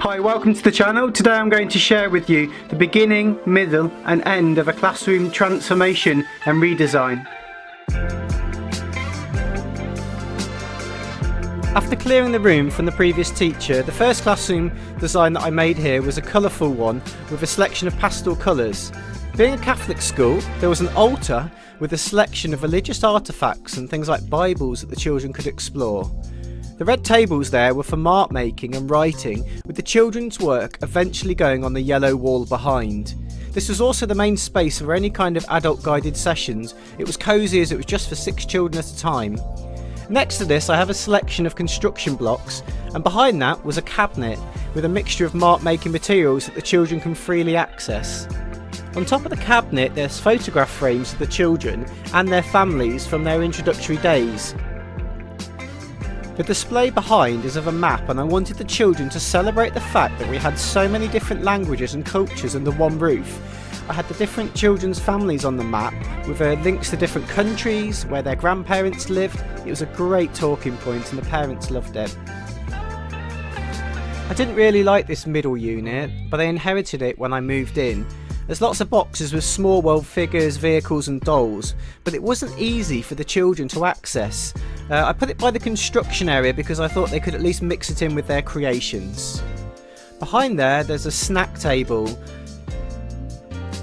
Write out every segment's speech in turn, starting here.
Hi, welcome to the channel. Today I'm going to share with you the beginning, middle and end of a classroom transformation and redesign. After clearing the room from the previous teacher, the first classroom design that I made here was a colourful one with a selection of pastel colours. Being a Catholic school, there was an altar with a selection of religious artefacts and things like Bibles that the children could explore. The red tables there were for mark making and writing, with the children's work eventually going on the yellow wall behind. This was also the main space for any kind of adult guided sessions. It was cosy as it was just for 6 children at a time. Next to this I have a selection of construction blocks, and behind that was a cabinet with a mixture of mark making materials that the children can freely access. On top of the cabinet there's photograph frames of the children and their families from their introductory days. The display behind is of a map, and I wanted the children to celebrate the fact that we had so many different languages and cultures under one roof. I had the different children's families on the map with links to different countries, where their grandparents lived. It was a great talking point and the parents loved it. I didn't really like this middle unit, but I inherited it when I moved in. There's lots of boxes with small world figures, vehicles and dolls, but it wasn't easy for the children to access. I put it by the construction area because I thought they could at least mix it in with their creations. Behind there's a snack table.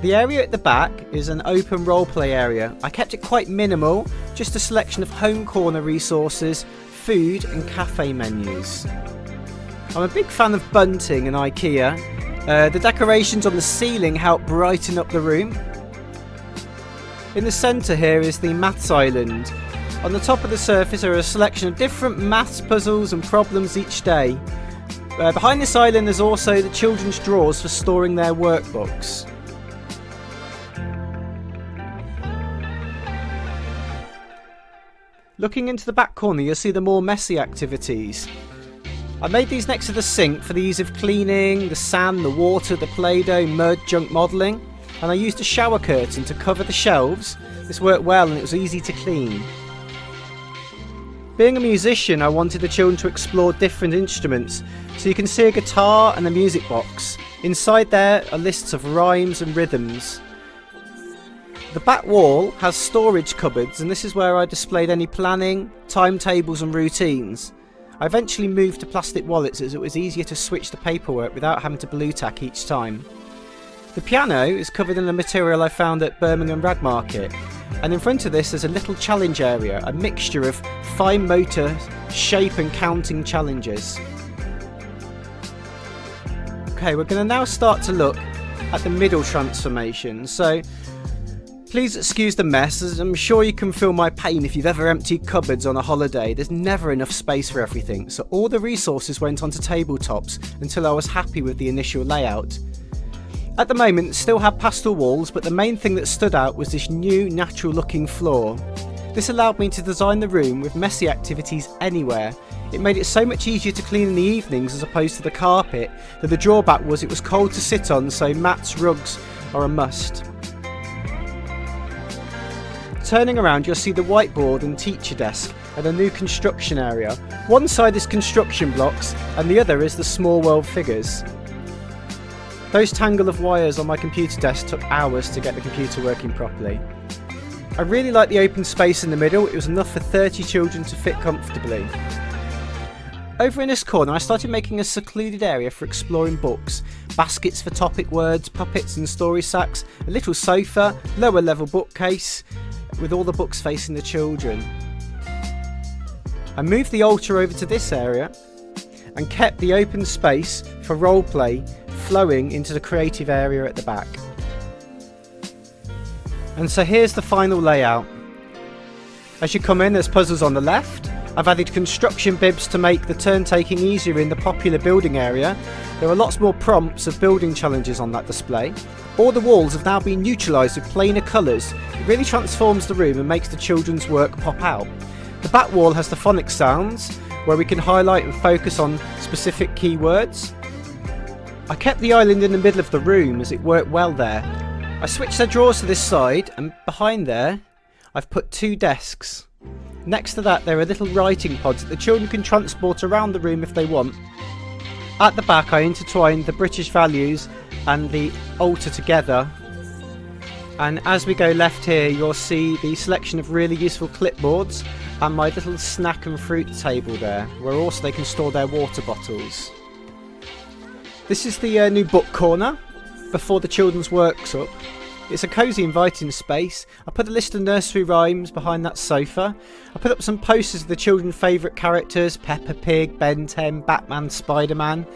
The area at the back is an open roleplay area. I kept it quite minimal, just a selection of home corner resources, food and cafe menus. I'm a big fan of bunting and IKEA. The decorations on the ceiling help brighten up the room. In the centre here is the maths island. On the top of the surface are a selection of different maths puzzles and problems each day. Behind this island there's also the children's drawers for storing their workbooks. Looking into the back corner you'll see the more messy activities. I made these next to the sink for the ease of cleaning, the sand, the water, the playdough, mud, junk modelling, and I used a shower curtain to cover the shelves. This worked well and it was easy to clean. Being a musician, I wanted the children to explore different instruments, so you can see a guitar and a music box. Inside there are lists of rhymes and rhythms. The back wall has storage cupboards, and this is where I displayed any planning, timetables and routines. I eventually moved to plastic wallets as it was easier to switch the paperwork without having to blue tack each time. The piano is covered in a material I found at Birmingham Rag Market, and in front of this there's a little challenge area, a mixture of fine motor, shape and counting challenges. Okay, we're going to now start to look at the middle transformation, so please excuse the mess, as I'm sure you can feel my pain if you've ever emptied cupboards on a holiday. There's never enough space for everything, so all the resources went onto tabletops until I was happy with the initial layout. At the moment it still had pastel walls, but the main thing that stood out was this new natural looking floor. This allowed me to design the room with messy activities anywhere. It made it so much easier to clean in the evenings as opposed to the carpet, though the drawback was it was cold to sit on, so mats, rugs are a must. Turning around you'll see the whiteboard and teacher desk and a new construction area. One side is construction blocks and the other is the small world figures. Those tangle of wires on my computer desk took hours to get the computer working properly. I really like the open space in the middle. It was enough for 30 children to fit comfortably. Over in this corner I started making a secluded area for exploring books, baskets for topic words, puppets and story sacks, a little sofa, lower level bookcase with all the books facing the children. I moved the altar over to this area and kept the open space for roleplay flowing into the creative area at the back. And so here's the final layout. As you come in there's puzzles on the left. I've added construction bibs to make the turn taking easier in the popular building area. There are lots more prompts of building challenges on that display. All the walls have now been utilised with plainer colours. It really transforms the room and makes the children's work pop out. The back wall has the phonics sounds, where we can highlight and focus on specific keywords. I kept the island in the middle of the room as it worked well there. I switched the drawers to this side, and behind there I've put 2 desks. Next to that there are little writing pods that the children can transport around the room if they want. At the back I intertwined the British values and the altar together, and as we go left here you'll see the selection of really useful clipboards and my little snack and fruit table there, where also they can store their water bottles. This is the new book corner before the children's workshop. It's a cosy, inviting space. I put a list of nursery rhymes behind that sofa. I put up some posters of the children's favourite characters: Peppa Pig, Ben 10, Batman, Spider-Man.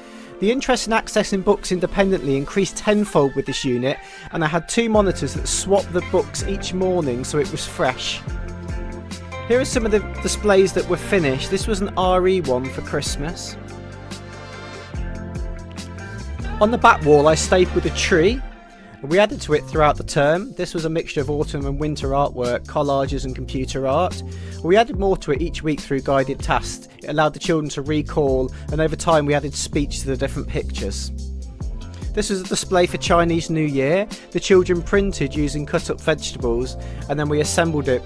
The interest in accessing books independently increased tenfold with this unit, and I had 2 monitors that swapped the books each morning so it was fresh. Here are some of the displays that were finished. This was an RE one for Christmas. On the back wall I stapled a tree. We added to it throughout the term. This was a mixture of autumn and winter artwork, collages and computer art. We added more to it each week through guided tasks. It allowed the children to recall, and over time we added speech to the different pictures. This was a display for Chinese New Year. The children printed using cut up vegetables and then we assembled it.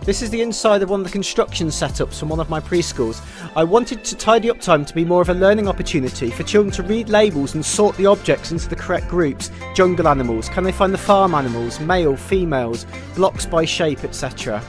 This is the inside of one of the construction setups from one of my preschools. I wanted to tidy up time to be more of a learning opportunity for children to read labels and sort the objects into the correct groups. Jungle animals, can they find the farm animals, male, females, blocks by shape, etc.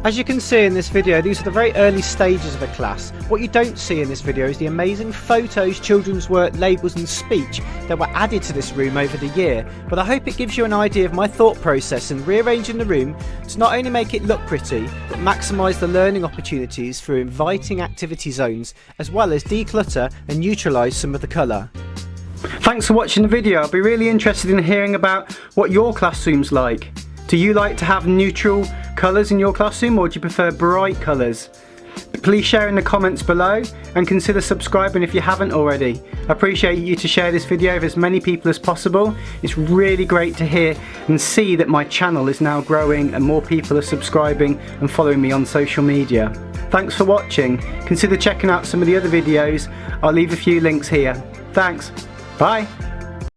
As you can see in this video, these are the very early stages of a class. What you don't see in this video is the amazing photos, children's work, labels and speech that were added to this room over the year, but I hope it gives you an idea of my thought process in rearranging the room to not only make it look pretty, but maximise the learning opportunities through inviting activity zones, as well as declutter and neutralise some of the colour. Thanks for watching the video. I'll be really interested in hearing about what your classroom's like. Do you like to have neutral colours in your classroom, or do you prefer bright colours? Please share in the comments below and consider subscribing if you haven't already. I appreciate you to share this video with as many people as possible. It's really great to hear and see that my channel is now growing and more people are subscribing and following me on social media. Thanks for watching. Consider checking out some of the other videos. I'll leave a few links here. Thanks. Bye.